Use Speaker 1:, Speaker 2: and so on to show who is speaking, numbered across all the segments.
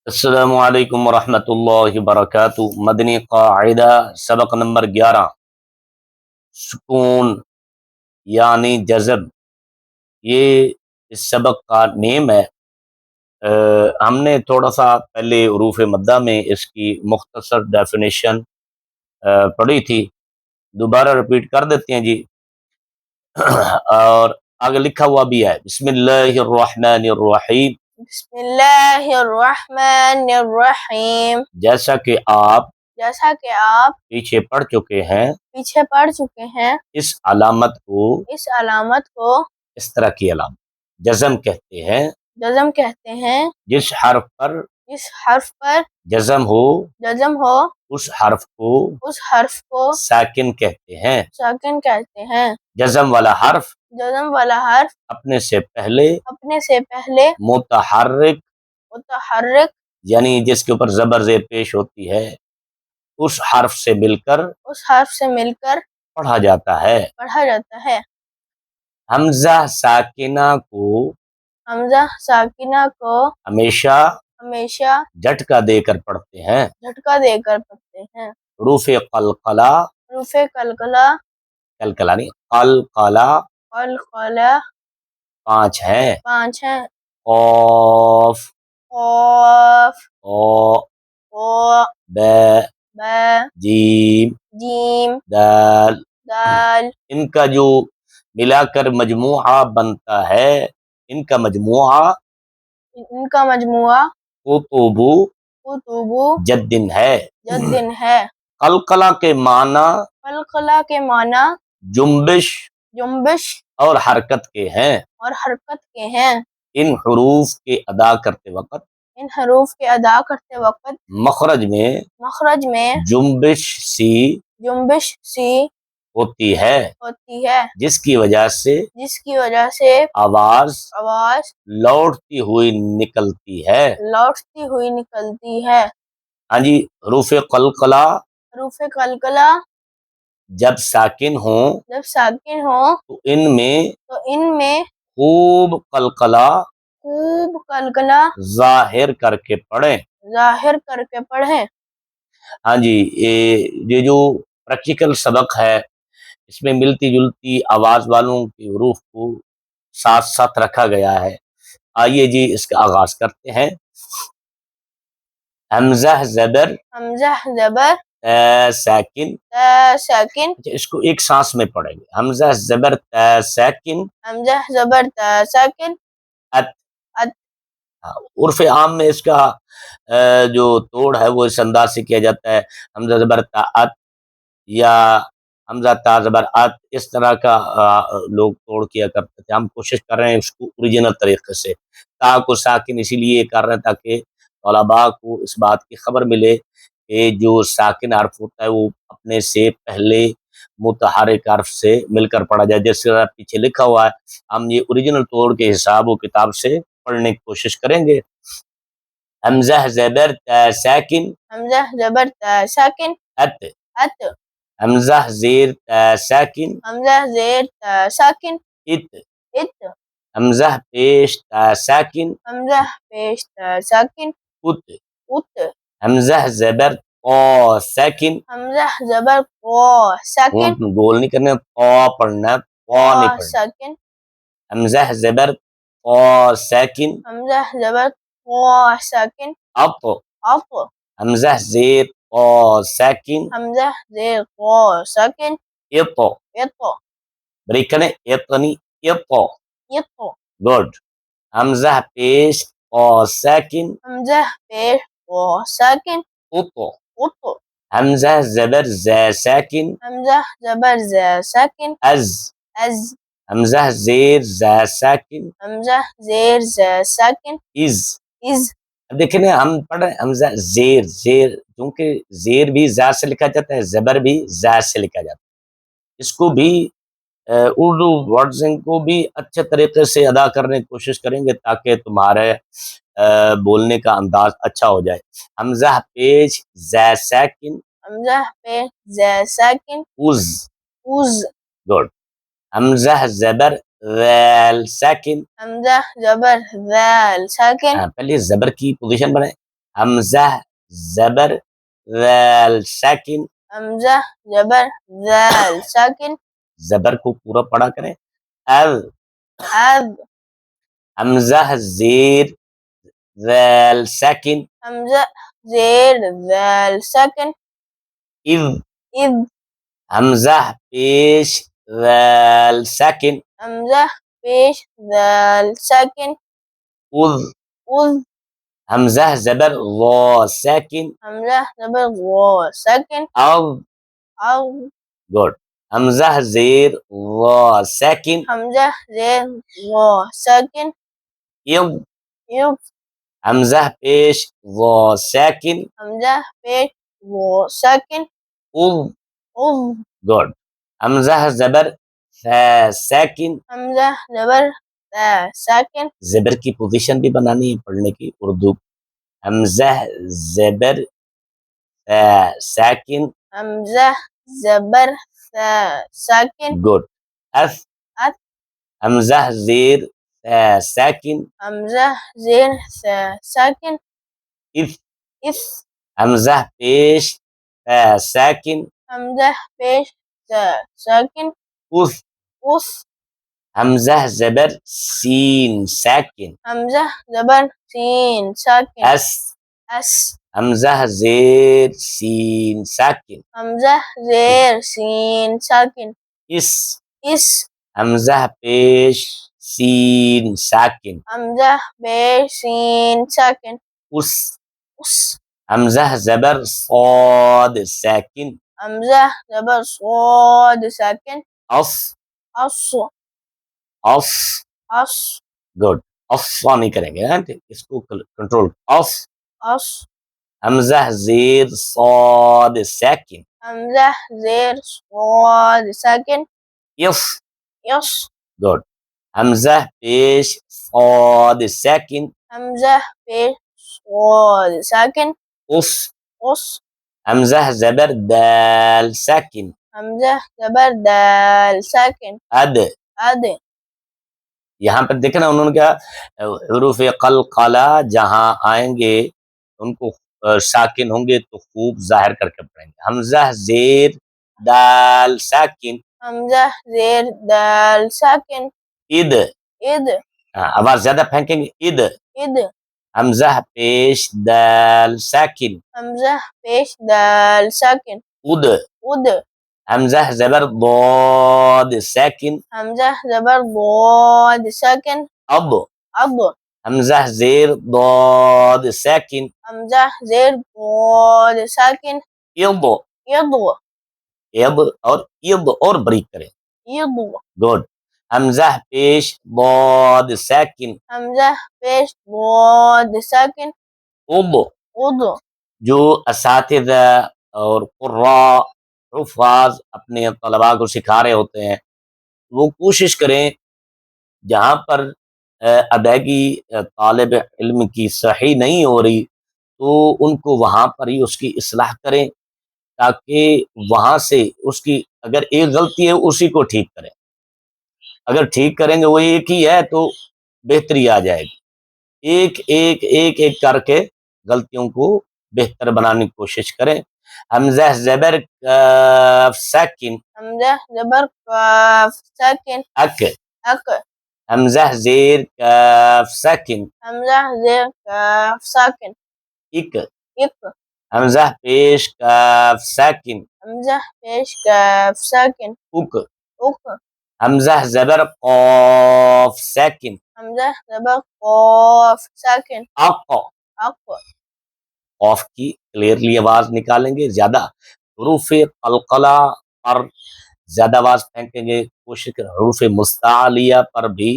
Speaker 1: السلام علیکم ورحمۃ اللہ وبرکاتہ۔ مدنی قاعدہ سبق نمبر 11، سکون یعنی جذب، یہ اس سبق کا نیم ہے۔ ہم نے تھوڑا سا پہلے حروف مدہ میں اس کی مختصر ڈیفینیشن پڑھی تھی، دوبارہ رپیٹ کر دیتے ہیں جی۔ اور آگے لکھا ہوا بھی ہے، بسم اللہ الرحمن الرحیم،
Speaker 2: بسم اللہ الرحمن الرحیم،
Speaker 1: جیسا کہ آپ پیچھے پڑھ چکے ہیں اس علامت کو اس طرح کی علامت جزم کہتے ہیں۔ جس حرف پر جزم ہو اس حرف کو ساکن کہتے ہیں۔ جزم والا حرف اپنے سے پہلے متحرک یعنی جس کے اوپر زبر زیر پیش ہوتی ہے اس حرف سے مل کر پڑھا جاتا ہے۔ حمزہ ساکنہ کو ہمیشہ جھٹکا دے کر پڑھتے ہیں۔ حروف قلقلہ نہیں، قلقلہ 5 ہیں۔ قاف، قا، با، جیم، دال، ان کا جو ملا کر مجموعہ بنتا ہے، ان کا مجموعہ قطب جدن ہے۔ قلقلہ کے معنی جنبش اور حرکت کے ہیں۔ ان حروف کے ادا کرتے وقت مخرج میں جنبش سی ہوتی ہے، جس کی وجہ سے آواز لوٹتی ہوئی نکلتی ہے۔ ہاں جی، حروف قلقلہ جب ساکن ہوں تو ان میں خوب قلقلہ ظاہر کر کے پڑھیں۔ ہاں جی، یہ جو پریکٹیکل سبق ہے اس میں ملتی جلتی آواز والوں کے حروف کو ساتھ ساتھ رکھا گیا ہے۔ آئیے جی اس کا آغاز کرتے ہیں۔ حمزہ زبر ساکن، اس کو ایک سانس میں پڑھیں گے۔ حمزہ زبر ساکن ات۔ عرف عام میں اس کا جو توڑ ہے وہ اس انداز سے کیا جاتا ہے، حمزہ زبر تا ات یا حمزہ تا زبر ات، اس طرح کا لوگ توڑ کیا کرتے تھے۔ ہم کوشش کر رہے ہیں اس کو اوریجنل طریقے سے، تا کو ساکن اسی لیے کر رہے ہیں تاکہ طلباء کو اس بات کی خبر ملے کہ جو ساکن حرف ہوتا ہے وہ اپنے سے پہلے متحرک حرف سے مل کر پڑھا جائے، جیسے پیچھے لکھا ہوا ہے۔ ہم یہ اوریجنل توڑ کے حساب و کتاب سے پڑھنے کی کوشش کریں گے۔ حمزہ زبر تا ساکن ات، حمزہ زیر تا ساکن ات، حمزہ پیش تا ساکن ات، حمزہ زبر قا ساکن، گول نہیں کرنا، قا پڑھنا ہے، قا نہیں پڑھنا۔ حمزہ زبر قا ساکن اط، حمزہ زیر قا ساکن اط، بریک کریں، اط نہیں اط، گڈ۔ حمزہ پیش قا ساکن اط، حمزہ زبر زا ساکن از، حمزہ زیر زا ساکن از۔ اب دیکھیں نا، ہم پڑھ رہے ہیں حمزہ زیر، کیونکہ زیر بھی زا سے لکھا جاتا ہے، زبر بھی زا سے لکھا جاتا ہے۔ اس کو بھی اردو ورڈز کو بھی اچھے طریقے سے ادا کرنے کی کوشش کریں گے تاکہ تمہارے بولنے کا انداز اچھا ہو جائے۔ حمزہ پیش زا ساکن از، گڈ۔ حمزہ زبر ذال ساکن، پہلے زبر کی پوزیشن بنائیں، حمزہ زبر ذال ساکن
Speaker 2: حمزہ زبر ذال ساکن
Speaker 1: زبر کو پورا پڑھا کریں اذ
Speaker 2: اذ
Speaker 1: حمزہ زیر ذال ساکن
Speaker 2: حمزہ زیر ذال ساکن
Speaker 1: اذ
Speaker 2: اذ
Speaker 1: حمزہ پیش ذال ساکن
Speaker 2: حمزہ پیش ذال ساکن
Speaker 1: اذ
Speaker 2: اذ
Speaker 1: حمزہ زبر ضا ساکن
Speaker 2: حمزہ زبر غا ساکن
Speaker 1: اذ
Speaker 2: او
Speaker 1: گڈ حمزہ زیر ضا ساکن
Speaker 2: حمزہ زیر غا ساکن
Speaker 1: اذ
Speaker 2: اذ
Speaker 1: حمزہ پیش ضا ساکن
Speaker 2: حمزہ پیش غا ساکن
Speaker 1: اذ
Speaker 2: اذ
Speaker 1: گڈ حمزہ زبر ثا ساکن
Speaker 2: حمزہ زبر تا ساکن
Speaker 1: زبر کی پوزیشن بھی بنانی ہے پڑھنے کی اردو حمزہ زبر ثا ساکن
Speaker 2: حمزہ زبر تا ساکن
Speaker 1: گڈ اف
Speaker 2: اف
Speaker 1: حمزہ زیر ثا ساکن
Speaker 2: حمزہ زیر تا ساکن
Speaker 1: اف
Speaker 2: اف
Speaker 1: حمزہ پیش ثا ساکن
Speaker 2: حمزہ پیش تا ساکن
Speaker 1: اف
Speaker 2: اس
Speaker 1: حمزہ زبر سین ساکن
Speaker 2: حمزہ زبر سین ساکن
Speaker 1: اس
Speaker 2: اس
Speaker 1: حمزہ زیر سین ساکن
Speaker 2: حمزہ زیر سین ساکن
Speaker 1: اس
Speaker 2: اس
Speaker 1: حمزہ پیش سین ساکن
Speaker 2: حمزہ پیش سین ساکن
Speaker 1: اس
Speaker 2: اس
Speaker 1: حمزہ زبر صاد ساکن
Speaker 2: حمزہ زبر صاد ساکن
Speaker 1: اف
Speaker 2: اس
Speaker 1: اف
Speaker 2: اس
Speaker 1: گڈ افا نہیں کریں گے ہاں؟ اس کو کنٹرول اف
Speaker 2: اس
Speaker 1: حمزہ زیر صاد ساکن
Speaker 2: حمزہ زیر صاد ساکن
Speaker 1: یف
Speaker 2: یس
Speaker 1: گڈ حمزہ پیش صاد ساکن
Speaker 2: حمزہ پیش صاد ساکن
Speaker 1: اس
Speaker 2: اس
Speaker 1: حمزہ زبر دال ساکن
Speaker 2: حمزہ زبر دال ساکن
Speaker 1: اد
Speaker 2: اد
Speaker 1: یہاں پر دیکھیں نا انہوں نے کیا حروف قلقلہ جہاں آئیں گے ان کو ساکن ہوں گے تو خوب ظاہر کر کے پڑھیں گے حمزہ زیر دال ساکن
Speaker 2: حمزہ زیر دال ساکن
Speaker 1: اد
Speaker 2: اد
Speaker 1: آواز زیادہ پھینکیں گے اد
Speaker 2: اد
Speaker 1: حمزہ پیش دال ساکن
Speaker 2: حمزہ پیش دال ساکن
Speaker 1: اد
Speaker 2: اد
Speaker 1: حمزہ زبر ضاد ساکن
Speaker 2: حمزہ زبر ضاد ساکن
Speaker 1: اب
Speaker 2: اب
Speaker 1: حمزہ زیر ضاد ساکن
Speaker 2: حمزہ زیر ضاد ساکن
Speaker 1: اب
Speaker 2: ید
Speaker 1: اب اور بریک کریں
Speaker 2: ید
Speaker 1: گڈ حمزہ پیش ضاد ساکن
Speaker 2: حمزہ پیش ضاد ساکن
Speaker 1: اب
Speaker 2: اد
Speaker 1: جو اساتذہ اور قراء حفاظ اپنے طلباء کو سکھا رہے ہوتے ہیں وہ کوشش کریں جہاں پر ادائیگی طالب علم کی صحیح نہیں ہو رہی تو ان کو وہاں پر ہی اس کی اصلاح کریں تاکہ وہاں سے اس کی اگر ایک غلطی ہے اسی کو ٹھیک کریں اگر ٹھیک کریں گے وہ ایک ہی ہے تو بہتری آ جائے گی ایک ایک ایک ایک کر کے غلطیوں کو بہتر بنانے کی کوشش کریں حمزہ زبر کاف ساکن
Speaker 2: حمزہ زبر کاف ساکن
Speaker 1: اک
Speaker 2: اک
Speaker 1: حمزہ زیر کاف ساکن
Speaker 2: حمزہ زیر کاف ساکن
Speaker 1: اک
Speaker 2: اک
Speaker 1: حمزہ پیش کاف ساکن
Speaker 2: حمزہ پیش کاف ساکن
Speaker 1: اک
Speaker 2: اک
Speaker 1: حمزہ زبر قاف ساکن
Speaker 2: حمزہ زبر قاف ساکن
Speaker 1: اق
Speaker 2: اق
Speaker 1: قاف کی کلیئرلی آواز نکالیں گے زیادہ حروف قلقلہ پر زیادہ آواز پھینکیں گے کوشش کریں حروف مستعلیہ پر بھی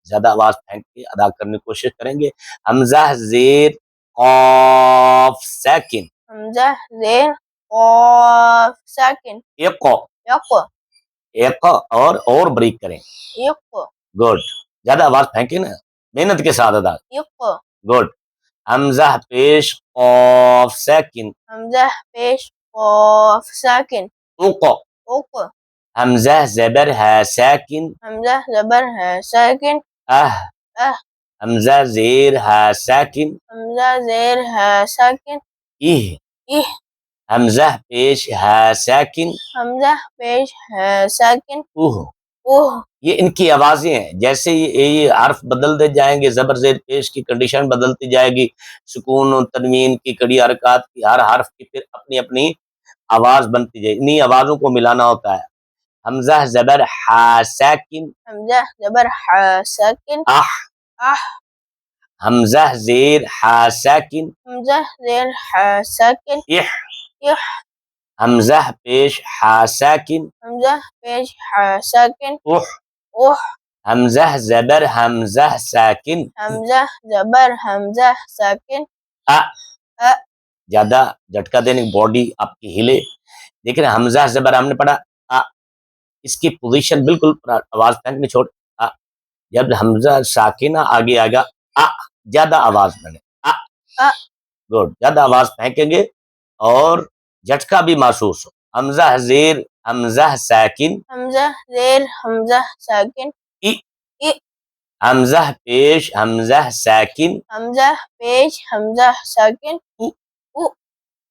Speaker 1: زیادہ آواز پھینک کے ادا کرنے کی کوشش کریں گے حمزہ زیر قاف ساکن
Speaker 2: حمزہ زیر قاف ساکن
Speaker 1: اق
Speaker 2: یق
Speaker 1: ایک اور بریک کریں
Speaker 2: یق
Speaker 1: گڈ زیادہ آواز پھینکیں نا محنت کے ساتھ ادا
Speaker 2: یق
Speaker 1: گڈ حمزہ پیش قاف ساکن
Speaker 2: حمزہ پیش قاف ساکن
Speaker 1: اق
Speaker 2: اق
Speaker 1: حمزہ زبر ہے ساکن
Speaker 2: حمزہ زبر ہے ساکن
Speaker 1: اہ
Speaker 2: اہ
Speaker 1: حمزہ زیر ہا ساکن
Speaker 2: حمزہ زیر ہے ساکن
Speaker 1: اہ
Speaker 2: اہ
Speaker 1: حمزہ پیش ہا ساکن
Speaker 2: حمزہ پیش ہے ساکن
Speaker 1: اوہ
Speaker 2: اوہ
Speaker 1: یہ ان کی آوازیں ہیں، جیسے یہ حرف بدلتے جائیں گے، زبر زیر پیش کی کنڈیشن بدلتی جائے گی، سکون و تنوین کی کڑی حرکات کی ہر حرف کی پھر اپنی اپنی آواز بنتی جائے، انہی آوازوں کو ملانا ہوتا ہے۔ حمزہ زبر ہا ساکن
Speaker 2: حمزہ زبر ہے ساکن
Speaker 1: اح
Speaker 2: اح
Speaker 1: حمزہ زیر ہا ساکن
Speaker 2: حمزہ زیر ہے ساکن
Speaker 1: اح
Speaker 2: اح
Speaker 1: حمزہ پیش ہا ساکن
Speaker 2: حمزہ پیش ہے ساکن
Speaker 1: اح
Speaker 2: اوہ
Speaker 1: حمزہ زبر حمزہ ساکن
Speaker 2: حمزہ زبر حمزہ ساکن
Speaker 1: ا
Speaker 2: ا
Speaker 1: زیادہ جھٹکا دینے باڈی آپ کی ہلے، دیکھ رہے ہیں حمزہ زبر ہم نے پڑھا ا، اس کی پوزیشن بالکل آواز پھینکنے چھوڑ ا، جب حمزہ ساکنہ آگے آگا ا زیادہ آواز بنے ا
Speaker 2: ا
Speaker 1: گڈ، زیادہ آواز پھینکیں گے اور جھٹکا بھی محسوس ہو۔ حمزہ زیر حمزہ ساکن
Speaker 2: حمزہ زیر حمزہ ساکن
Speaker 1: ای
Speaker 2: ای
Speaker 1: حمزہ پیش حمزہ ساکن
Speaker 2: حمزہ پیش حمزہ ساکن
Speaker 1: او
Speaker 2: او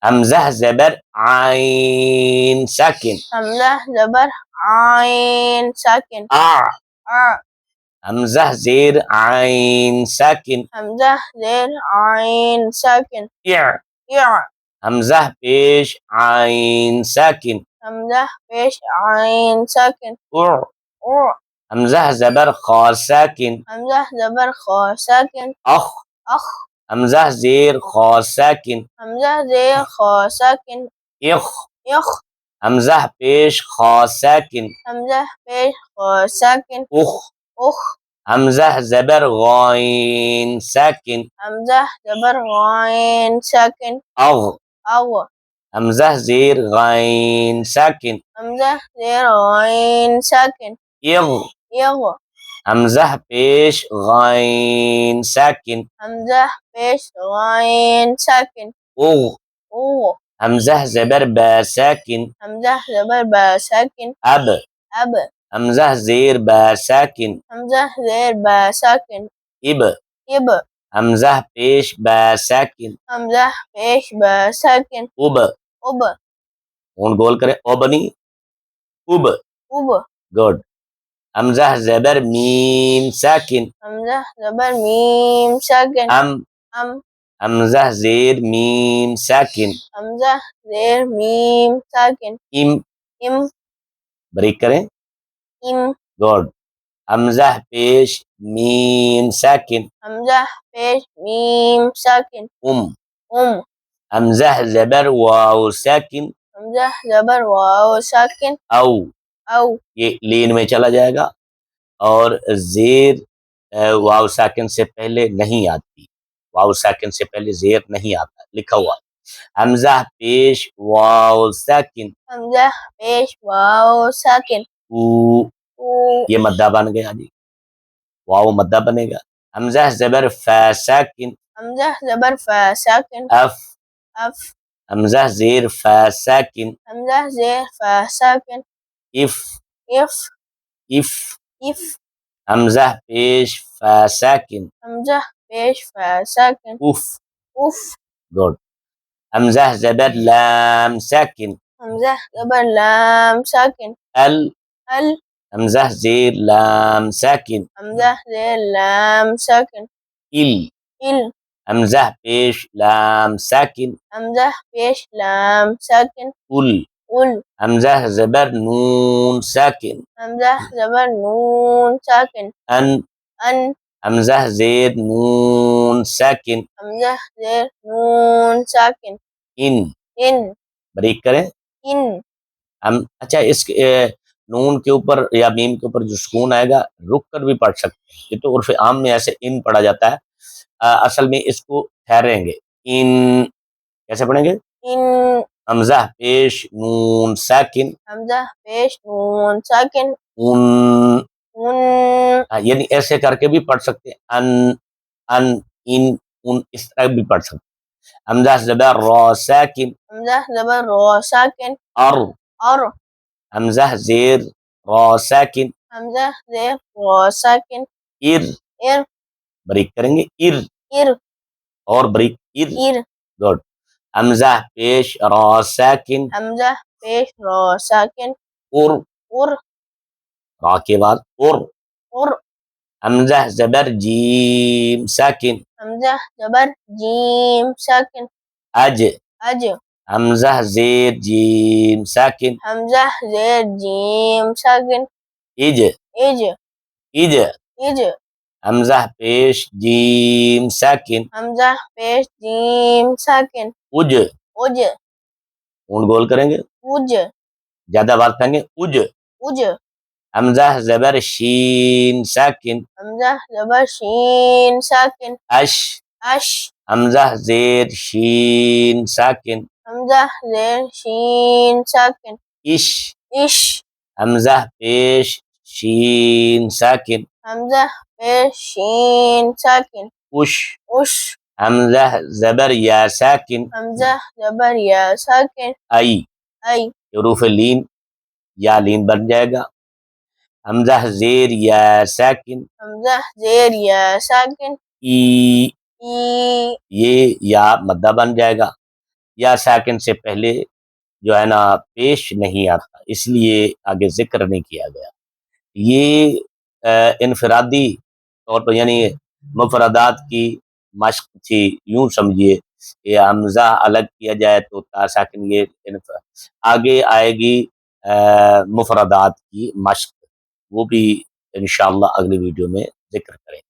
Speaker 1: حمزہ زبر عین ساکن
Speaker 2: حمزہ زبر عین ساکن
Speaker 1: آ
Speaker 2: ا
Speaker 1: حمزہ زیر عین ساکن
Speaker 2: حمزہ زیر عین ساکن
Speaker 1: اع
Speaker 2: یا
Speaker 1: حمزہ پیش عین ساکن
Speaker 2: حمزہ پیش عین ساکن
Speaker 1: اع
Speaker 2: او
Speaker 1: حمزہ زبر خا ساکن
Speaker 2: حمزہ زبر خا ساکن
Speaker 1: اخ
Speaker 2: اخ
Speaker 1: حمزہ زیر خا ساکن
Speaker 2: حمزہ زیر خا ساکن
Speaker 1: اخ
Speaker 2: اخ
Speaker 1: حمزہ پیش خا ساکن
Speaker 2: حمزہ پیش خا ساکن
Speaker 1: اخ
Speaker 2: اخ
Speaker 1: حمزہ زبر غائن ساکن
Speaker 2: حمزہ زبر غائن ساکن
Speaker 1: اغ
Speaker 2: او
Speaker 1: حمزہ زیر غائن ساکن
Speaker 2: حمزہ زیر غائن ساکن
Speaker 1: اغ
Speaker 2: یغ
Speaker 1: حمزہ پیش غائن ساکن
Speaker 2: حمزہ پیش غائن ساکن
Speaker 1: اغ
Speaker 2: او
Speaker 1: حمزہ زبر با ساکن
Speaker 2: حمزہ زبر با ساکن
Speaker 1: اب
Speaker 2: اب
Speaker 1: حمزہ زیر با ساکن
Speaker 2: حمزہ زیر با ساکن
Speaker 1: اب
Speaker 2: اب
Speaker 1: حمزہ پیش با ساکن
Speaker 2: حمزہ پیش با ساکن
Speaker 1: اب
Speaker 2: اب
Speaker 1: اون گول کریں اب نہیں اب
Speaker 2: اب
Speaker 1: گڈ حمزہ زبر میم ساکن
Speaker 2: حمزہ زبر میم ساکن
Speaker 1: ام
Speaker 2: ام
Speaker 1: حمزہ زیر میم ساکن
Speaker 2: حمزہ زیر میم ساکن
Speaker 1: ام
Speaker 2: ام
Speaker 1: بریک کریں
Speaker 2: ام
Speaker 1: گڈ حمزہ پیش میم ساکن
Speaker 2: حمزہ پیش میم ساکن
Speaker 1: ام
Speaker 2: ام
Speaker 1: حمزہ زبر واو ساکن
Speaker 2: حمزہ زبر واو ساکن
Speaker 1: او
Speaker 2: او
Speaker 1: یہ لین میں چلا جائے گا اور زیر واو ساکن سے پہلے نہیں آتی، واو ساکن سے پہلے زیر نہیں آتا لکھا ہوا حمزہ پیش واو ساکن
Speaker 2: حمزہ پیش واو ساکن
Speaker 1: او
Speaker 2: او
Speaker 1: یہ مدہ بن گیا جی، واو مدہ بنے گا۔ حمزہ زبر فا ساکن
Speaker 2: حمزہ زبر فا ساکن
Speaker 1: اف
Speaker 2: اف
Speaker 1: حمزہ زیر فا ساکن
Speaker 2: حمزہ زیر فا ساکن
Speaker 1: اف
Speaker 2: اف
Speaker 1: اف
Speaker 2: اف
Speaker 1: حمزہ پیش فا ساکن
Speaker 2: حمزہ پیش فا ساکن
Speaker 1: اف
Speaker 2: اف
Speaker 1: گڈ حمزہ زبر لام ساکن
Speaker 2: حمزہ زبر لام ساکن
Speaker 1: ال
Speaker 2: ال
Speaker 1: حمزہ زیر لام ساکن
Speaker 2: حمزہ زیر لام ساکن
Speaker 1: ال
Speaker 2: ال
Speaker 1: حمزہ پیش لام ساکن
Speaker 2: حمزہ پیش لام ساکن
Speaker 1: ال
Speaker 2: ال
Speaker 1: حمزہ زبر نون ساکن
Speaker 2: حمزہ زبر نون ساکن
Speaker 1: ان
Speaker 2: ان
Speaker 1: حمزہ زیر نون ساکن
Speaker 2: حمزہ زیر نون ساکن
Speaker 1: ان
Speaker 2: ان
Speaker 1: بریک کریں
Speaker 2: ان
Speaker 1: ہم اچھا اس نون کے اوپر یا میم کے اوپر جو سکون آئے گا رک کر بھی پڑھ سکتے ہیں، یہ تو عرف عام میں ایسے ان پڑھا جاتا ہے، اصل میں اس کو ٹھہریں گے ان کیسے پڑھیں گے
Speaker 2: ان
Speaker 1: حمزہ پیش نون ساکن
Speaker 2: حمزہ پیش نون ساکن
Speaker 1: ان
Speaker 2: ان
Speaker 1: یعنی ایسے کر کے بھی پڑھ سکتے ہیں ان ان اس طرح بھی پڑھ سکتے ہیں۔ حمزہ زبر را ساکن
Speaker 2: حمزہ زبر را ساکن
Speaker 1: ار
Speaker 2: اور
Speaker 1: حمزہ زیر را ساکن
Speaker 2: حمزہ زیر را ساکن
Speaker 1: ار
Speaker 2: ار
Speaker 1: بریک کریں گے ار،
Speaker 2: ir,
Speaker 1: اور بریک ار،
Speaker 2: ir,
Speaker 1: گڈ. حمزہ پیش را ساکن،
Speaker 2: hamzah pesh ra sakin,
Speaker 1: اور،
Speaker 2: ur,
Speaker 1: را کے بعد اور.
Speaker 2: ur,
Speaker 1: حمزہ زبر جیم ساکن،
Speaker 2: hamzah jabar jim sakin,
Speaker 1: اج.
Speaker 2: aj,
Speaker 1: حمزہ زیر جیم ساکن،
Speaker 2: hamzah zer jim sakin,
Speaker 1: اج،
Speaker 2: ij,
Speaker 1: اج.
Speaker 2: ij,
Speaker 1: حمزہ پیش جیم ساکن،
Speaker 2: hamzah pesh jim sakin,
Speaker 1: اج.
Speaker 2: uj,
Speaker 1: اونٹ گول کریں گے،
Speaker 2: uj,
Speaker 1: زیادہ بات کریں گے اج.
Speaker 2: uj,
Speaker 1: حمزہ زبر شین ساکن،
Speaker 2: hamzah jabar shin sakin,
Speaker 1: اش.
Speaker 2: ash,
Speaker 1: حمزہ زیر شین ساکن،
Speaker 2: hamzah zer shin sakin,
Speaker 1: اش.
Speaker 2: ish,
Speaker 1: حمزہ پیش شین ساکن،
Speaker 2: hamzah pesh shin sakin,
Speaker 1: اش.
Speaker 2: ush,
Speaker 1: حمزہ زبر یا ساکن،
Speaker 2: hamzah jabar ya sakin,
Speaker 1: ای.
Speaker 2: ay,
Speaker 1: حروف لین یا لین بن جائے گا. حمزہ زیر یا ساکن،
Speaker 2: hamzah zer ya sakin,
Speaker 1: E.
Speaker 2: i,
Speaker 1: یہ یا مدہ بن جائے گا. یا ساکن سے پہلے جو ہے نا پیش نہیں آتا، اس لیے آگے ذکر نہیں کیا گیا. یہ انفرادی طور پر یعنی مفردات کی مشق تھی، یوں سمجھیے کہ حمزہ الگ کیا جائے تو تا ساکن. یہ آگے آئے گی مفردات کی مشق، وہ بھی انشاءاللہ اگلی ویڈیو میں ذکر کریں.